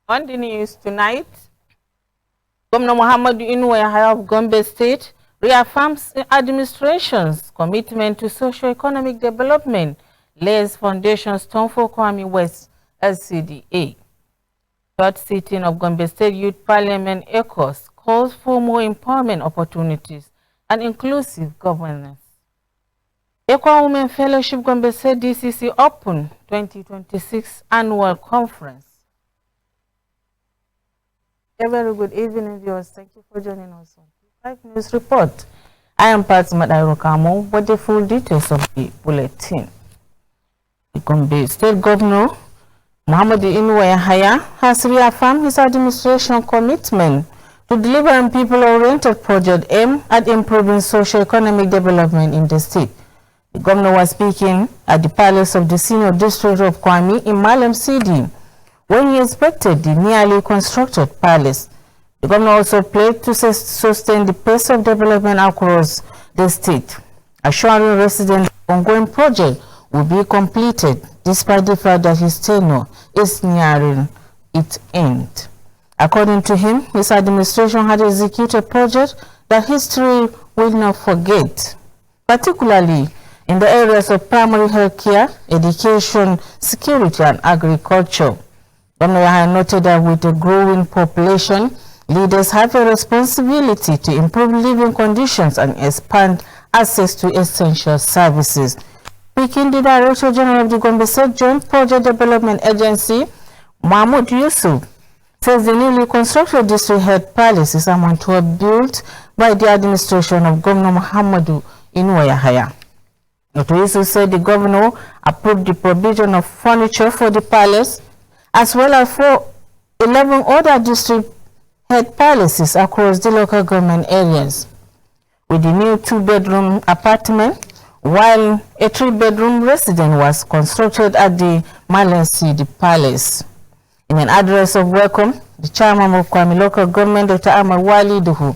On the news tonight, Governor Muhammadu Inuwa of Gombe State reaffirms administration's commitment to socio-economic development, lays foundation stone for Kwame West LCDA. Third sitting of Gombe State Youth Parliament ECOS calls for more empowerment opportunities and inclusive governance. Equa Women Fellowship Gombe State DCC Open 2026 Annual Conference. A very good evening, viewers. Thank you for joining us on 5 News Report. I am Fatima Dairokamo with the full details of the bulletin. The Gombe State Governor Muhammadu Inuwa has reaffirmed his administration commitment to deliver a people-oriented project aimed at improving socio-economic development in the state. The governor was speaking at the Palace of the Senior District of Kwame in Malem City when he inspected the nearly constructed palace. The governor also pledged to sustain the pace of development across the state, assuring residents the ongoing project will be completed despite the fact that his tenure is nearing its end. According to him, his administration had executed a project that history will not forget, particularly in the areas of primary health care, education, security, and agriculture. Governor noted that with a growing population, leaders have a responsibility to improve living conditions and expand access to essential services. Speaking, the Director General of the Gombe State Joint Project Development Agency, Mahmoud Yusuf, says the newly constructed district head palace is among to be built by the administration of Governor Muhammadu Inuwa. Dr. Yusuf said the governor approved the provision of furniture for the palace, as well as for 11 other district head palaces across the local government areas. With the new 2-bedroom apartment, while a 3-bedroom residence was constructed at the Malem City Palace. In an address of welcome, the chairman of Kwame local government, Dr. Ahmad Wali Duhu,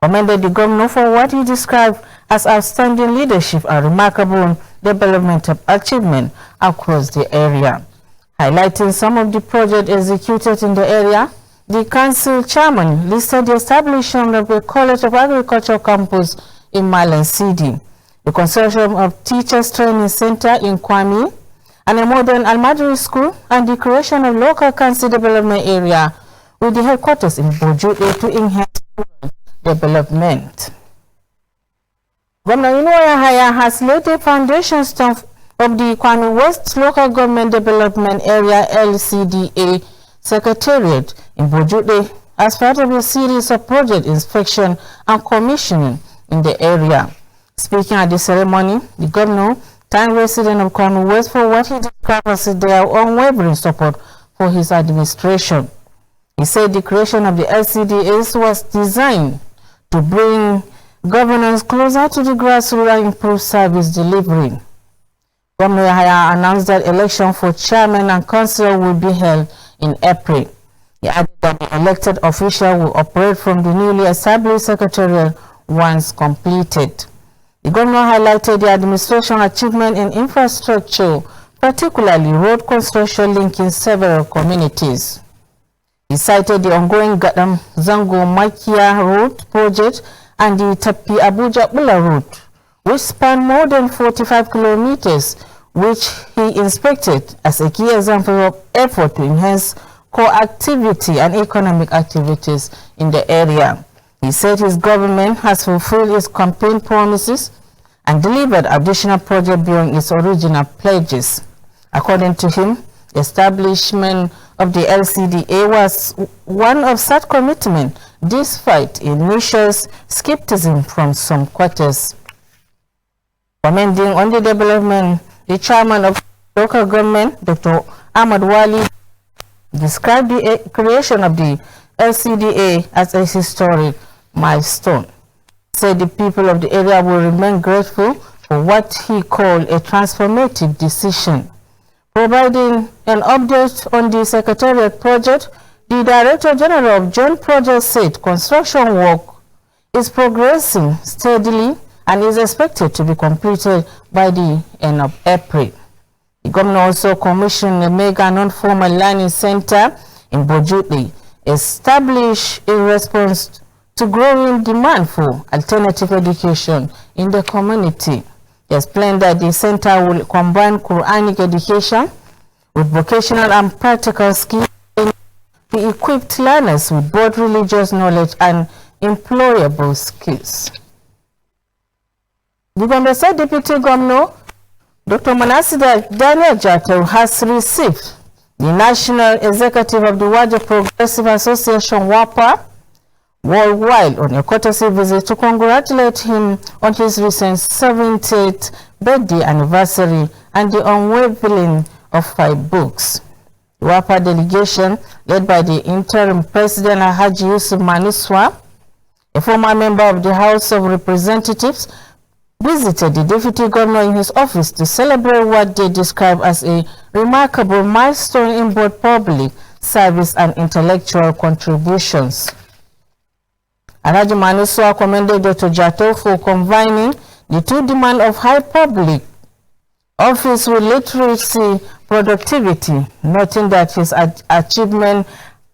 commended the governor for what he described as outstanding leadership and remarkable developmental achievement across the area. Highlighting some of the projects executed in the area, the council chairman listed the establishment of a College of Agriculture campus in Malem City, the construction of Teachers Training Center in Kwame, and a modern Almajiri school, and the creation of local council development area with the headquarters in Bojude to enhance rural development. Governor Inuwa has laid the foundation stone of the Kwame West Local Government Development Area LCDA Secretariat in Bojude as part of a series of project inspection and commissioning in the area. Speaking at the ceremony, the governor thanked residents of Kwame West for what he described as their unwavering support for his administration. He said the creation of the LCDAs was designed to bring governance closer to the grassroots and improve service delivery. Governor announced that election for chairman and councillor will be held in April. He added that the elected official will operate from the newly established secretariat once completed. The governor highlighted the administration achievement in infrastructure, particularly road construction linking several communities. He cited the ongoing Gadam Zango Makia Road project and the Tapi Abuja Bula route, which span more than 45 kilometers, which he inspected as a key example of effort to enhance core activity and economic activities in the area. He said his government has fulfilled its campaign promises and delivered additional projects beyond its original pledges. According to him, the establishment of the LCDA was one of such commitment, despite initial skepticism from some quarters. Commenting on the development, the chairman of local government, Dr. Ahmad Wali, described the creation of the LCDA as a historic milestone. Said the people of the area will remain grateful for what he called a transformative decision. Providing an update on the Secretariat project, the Director General of Joint Project said construction work is progressing steadily and is expected to be completed by the end of April. The governor also commissioned a mega non-formal learning center in Bojuti, established in response to growing demand for alternative education in the community. He explained that the center will combine Quranic education with vocational and practical skills to equip learners with both religious knowledge and employable skills. The Gombe State Deputy Governor, Dr. Manasida Daniel Jato, has received the National Executive of the Waja Progressive Association, WAPA, worldwide on a courtesy visit to congratulate him on his recent 70th birthday anniversary and the unveiling of 5 books. The WAPA delegation, led by the interim president Haji Yusuf Manuswa, a former member of the House of Representatives, visited the deputy governor in his office to celebrate what they describe as a remarkable milestone in both public service and intellectual contributions. Haji Manuswa commended Dr. Jato for combining the two demands of high public office with literacy productivity, noting that his achievement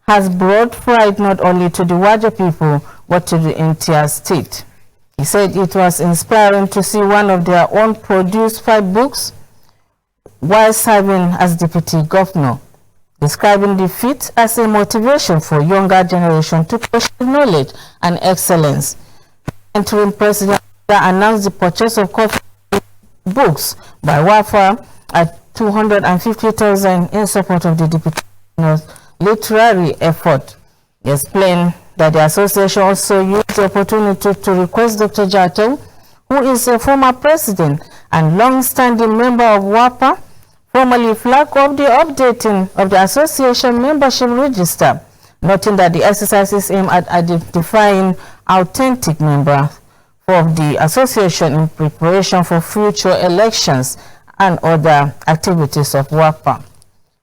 has brought pride not only to the Waja people but to the entire state. He said it was inspiring to see one of their own produce 5 books while serving as deputy governor, describing the feat as a motivation for younger generation to pursue knowledge and excellence. Interim President announced the purchase of coffee books by WAFA at 250,000 in support of the deputy governor's literary effort. He explained that the association also used the opportunity to request Dr. Jato, who is a former president and long-standing member of WAPA, formally flag off the updating of the association membership register, noting that the exercise is aimed at identifying authentic members of the association in preparation for future elections and other activities of WAPA.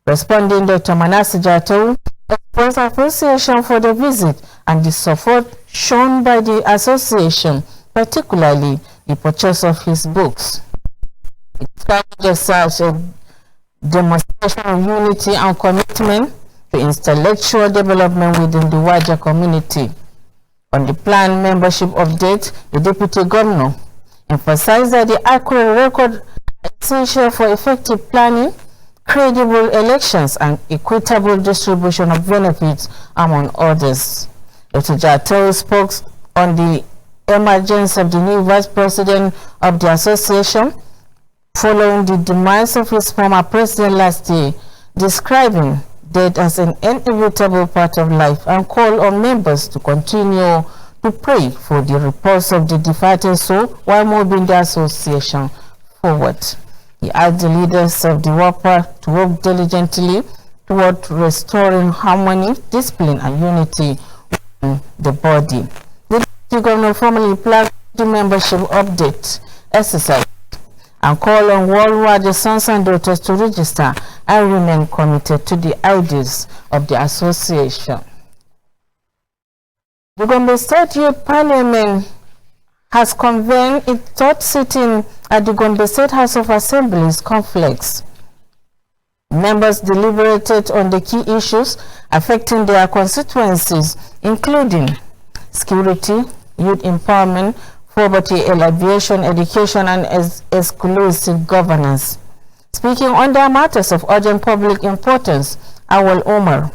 Responding, Dr. Manasseh Jato expressed appreciation for the visit and the support shown by the association, particularly the purchase of his books. It serves as a demonstration of unity and commitment to intellectual development within the wider community. On the planned membership update, the deputy governor emphasized that the accurate record is essential for effective planning, credible elections, and equitable distribution of benefits, among others. Dr. Jato spoke on the emergence of the new vice president of the association following the demise of his former president last year, describing death as an inevitable part of life, and called on members to continue to pray for the repose of the departed soul while moving the association forward. He asked the leaders of the WAPA to work diligently toward restoring harmony, discipline, and unity within the body. The deputy governor formally flagged the membership update exercise and called on worldwide sons and daughters to register and remain committed to the ideals of the association. The Gombe State Youth Parliament has convened its third sitting at the Gombe State House of Assembly's complex. Members deliberated on the key issues affecting their constituencies, including security, youth empowerment, poverty alleviation, education, and exclusive governance. Speaking on their matters of urgent public importance, Awal Omar,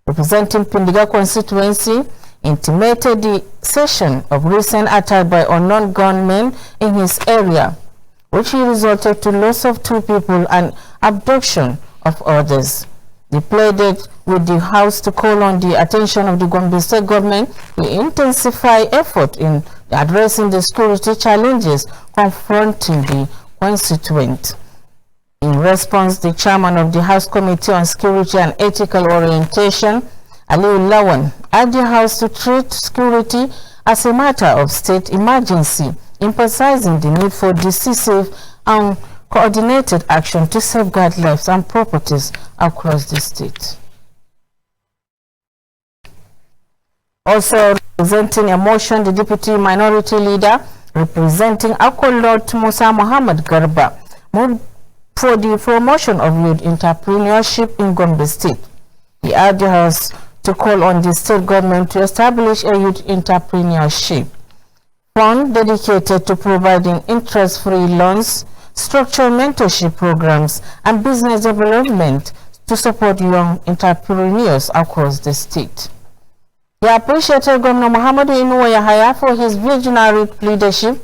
representing Pindiga constituency, intimated the session of recent attack by unknown gunmen in his area, which resulted to loss of 2 people and abduction of others. They pleaded with the House to call on the attention of the Gombe State government to intensify effort in addressing the security challenges confronting the constituent. In response, the chairman of the House Committee on Security and Ethical Orientation, Aliu Lawan, urged the House to treat security as a matter of state emergency, emphasizing the need for decisive and coordinated action to safeguard lives and properties across the state. Also representing a motion, the Deputy Minority Leader representing Akolot Musa Muhammad Garba moved for the promotion of youth entrepreneurship in Gombe State. He urged the House to call on the state government to establish a youth entrepreneurship fund dedicated to providing interest-free loans, structured mentorship programs, and business development to support young entrepreneurs across the state. He appreciated Governor Muhammadu Inuwa Yahaya for his visionary leadership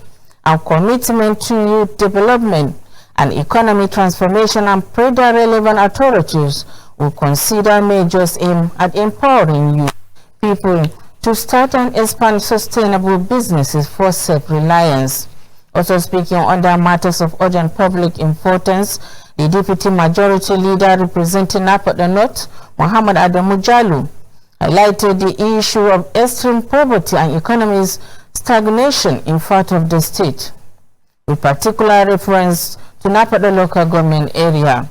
and commitment to youth development and economic transformation, and prayed that relevant authorities will consider measures aimed at empowering youth people to start and expand sustainable businesses for self-reliance. Also speaking on the matters of urgent public importance, the Deputy Majority Leader representing Napata North, Muhammad Adamu Jallow, highlighted the issue of extreme poverty and economic stagnation in part of the state, with particular reference to Napata local government area.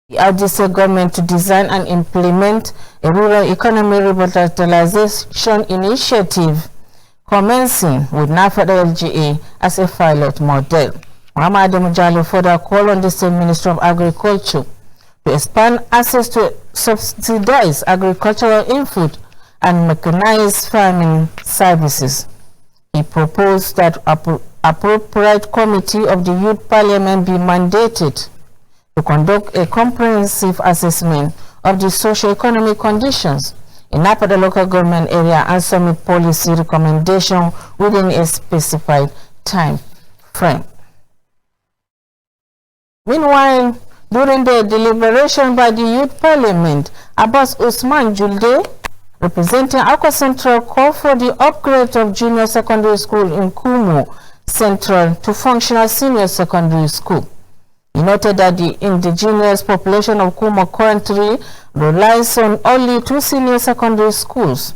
He urged the state government to design and implement a rural economy revitalization initiative commencing with Napata LGA as a pilot model. Muhammad Adamu Jallow further called on the State Minister of Agriculture to expand access to subsidized agricultural input and mechanized farming services. He proposed that appropriate committee of the Youth Parliament be mandated to conduct a comprehensive assessment of the socio-economic conditions in Napata local government area and submit policy recommendation within a specified time frame. Meanwhile, during the deliberation by the Youth Parliament, Abbas Usman Julde, representing Akwa Central, called for the upgrade of junior secondary school in Kumu Central to functional senior secondary school. He noted that the indigenous population of Kumu currently relies on only 2 senior secondary schools,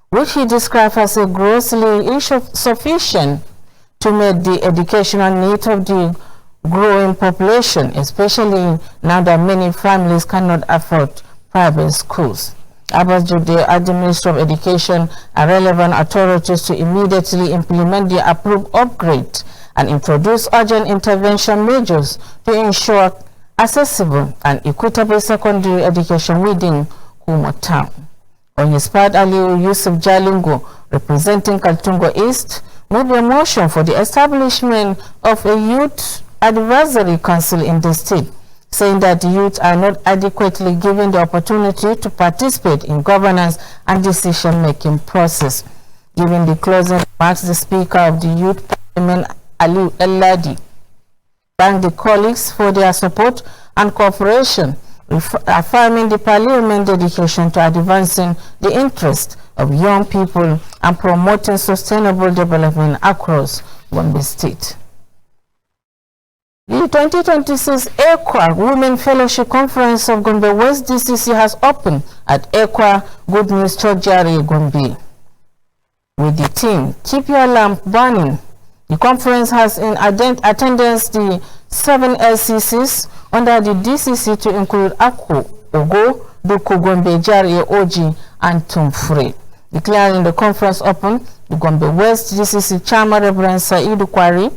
which he described as a grossly insufficient to meet the educational needs of the growing population, especially now that many families cannot afford private schools. Abbas Jude urged the Minister of Education and relevant authorities to immediately implement the approved upgrade and introduce urgent intervention measures to ensure accessible and equitable secondary education within Kumu town. On his part, Aliu Yusuf Jalingo, representing Kaltungo East, moved a motion for the establishment of a youth advisory council in the state, saying that the youth are not adequately given the opportunity to participate in governance and decision-making process. Given the closing remarks, the Speaker of the Youth Parliament, Ali El-Ladi, thanked the colleagues for their support and cooperation, affirming the Parliament dedication to advancing the interests of young people and promoting sustainable development across Gombe State. The 2026 EQUA Women Fellowship Conference of Gombe West DCC has opened at EQUA Good News Church, Gombe. With the theme, Keep Your Lamp Burning, the conference has in attendance the 7 LCCs under the DCC to include Akko, Ogo, Duku, Gombe, Jari, Oji, and Tumfre. Declaring the conference open, the Gombe West DCC Chairman Reverend Saidu Kwari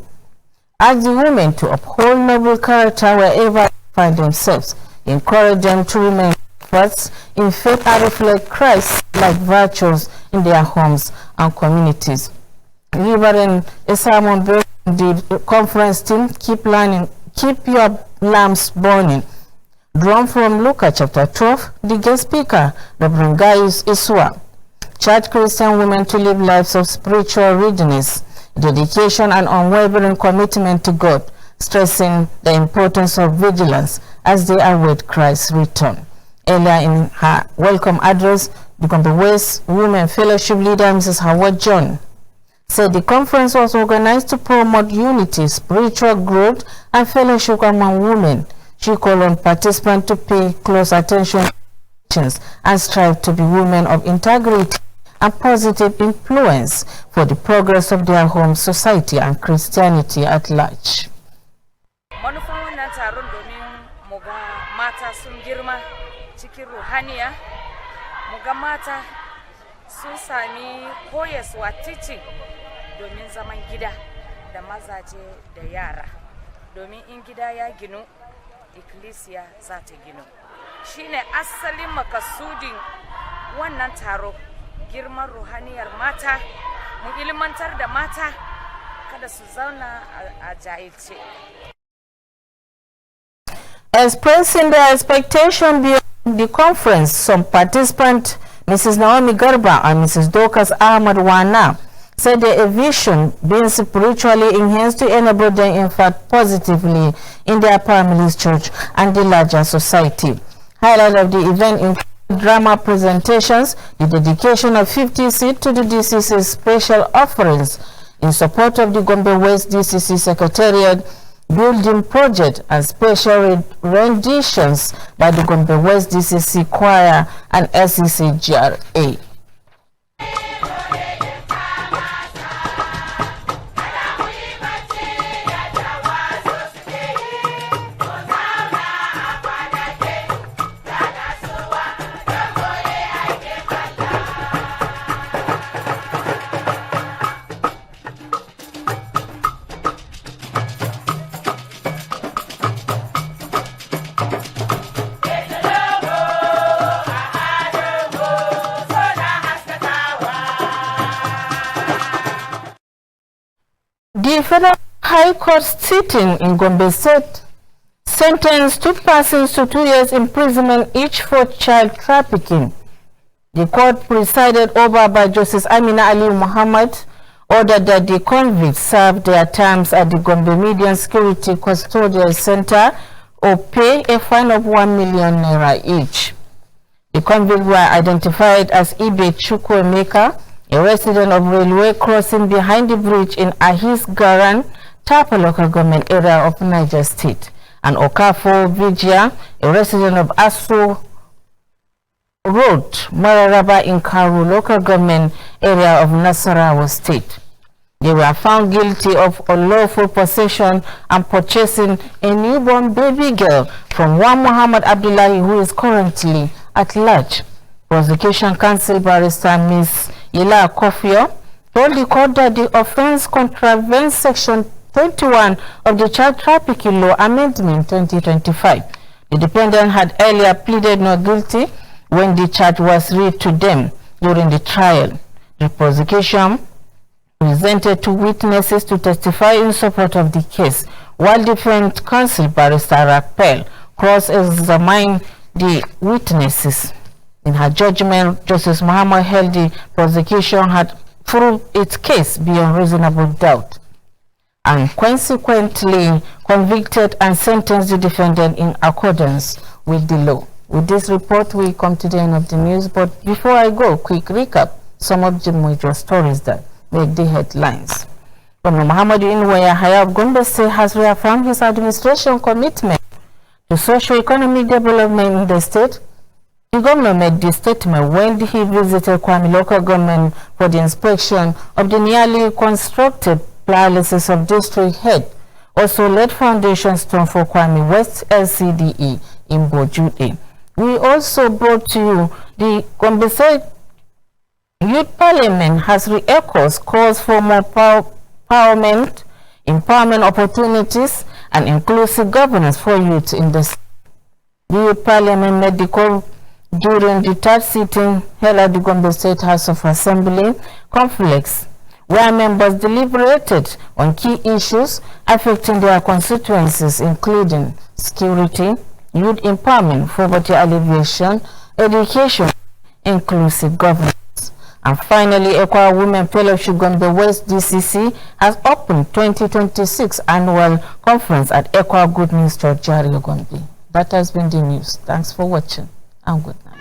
urged the women to uphold noble character wherever they find themselves, encourage them to remain first in faith and reflect Christ-like virtues in their homes and communities. Delivering a sermon break, the conference team, Keep Your Lamps Burning, drawn from Luke chapter 12, the guest speaker, Reverend Gaius Isua, charged Christian women to live lives of spiritual readiness, dedication, and unwavering commitment to God, stressing the importance of vigilance as they await Christ's return. Earlier in her welcome address, the Gombe West Women Fellowship leader, Mrs. Howard John, said the conference was organized to promote unity, spiritual growth, and fellowship among women. She called on participants to pay close attention and strive to be women of integrity and positive influence for the progress of their home, society, and Christianity at large. Manufan wannan taron domin mu ga mata sun girma cikin ruhaniya, mu ga mata sun sami koyaswa teaching domin zaman gida da mazaje da yara, domin in gida ya ginu, ikkilisiya za ta ginu. shine asalin makasudin wannan taro, girman ruhaniyar mata, mu ilmantar da mata kada su zauna a jahilce. Expressing their expectation beyond the conference, some participants, Mrs. Naomi Garba and Mrs. Dorcas Ahmad Wana, said their vision being spiritually enhanced to enable them impact positively in their family's church and the larger society. Highlight of the event included drama presentations, the dedication of 50 seats to the DCC's special offerings in support of the Gombe West DCC Secretariat building project, and special renditions by the Gombe West DCC Choir and SCCGRA. The Federal High Court sitting in Gombe State sentenced two persons to 2 years imprisonment each for child trafficking. The court, presided over by Justice Amina Ali Muhammad, ordered that the convicts serve their terms at the Gombe Median Security Custodial Center or pay a fine of 1 million naira each. The convicts were identified as Ibe Chukwemeka, a resident of railway crossing behind the bridge in Ahis Garan, Tapa local government area of Niger State, and Okafo Vijia, a resident of Asu Road, Mararaba in Karu local government area of Nasarawa State. They were found guilty of unlawful possession and purchasing a newborn baby girl from one Muhammad Abdullahi, who is currently at large. Prosecution Counsel Barrister Ms. Ila Kofio told the court that the offense contravenes Section 21 of the Child Trafficking Law Amendment 2025. The defendant had earlier pleaded not guilty when the charge was read to them during the trial. The prosecution presented two witnesses to testify in support of the case, while defense counsel Barrister Rappel cross-examined the witnesses. In her judgment, Justice Muhammad held the prosecution had proved its case beyond reasonable doubt and consequently convicted and sentenced the defendant in accordance with the law. With this report, we come to the end of the news, but before I go, quick recap some of the major stories that made the headlines. Governor Muhammadu Inwaya Haya of Gombe State has reaffirmed his administration commitment to socio-economic development in the state. The governor made this statement when he visited Kwame local government for the inspection of the nearly constructed palaces of district head. Also laid foundation stone for Kwame West LCDE in Bojude. We also brought to you the Gombe State Youth Parliament has re-echoes calls for more empowerment opportunities and inclusive governance for youth in the state. The Youth Parliament made the call during the third sitting held at the Gombe State House of Assembly complex, where members deliberated on key issues affecting their constituencies, including security, youth empowerment, poverty alleviation, education, inclusive governance. And finally, Equa Women Fellowship Gombe West DCC has opened 2026 annual conference at Equa Good News Church, Jari Gombe. That has been the news. Thanks for watching and good night.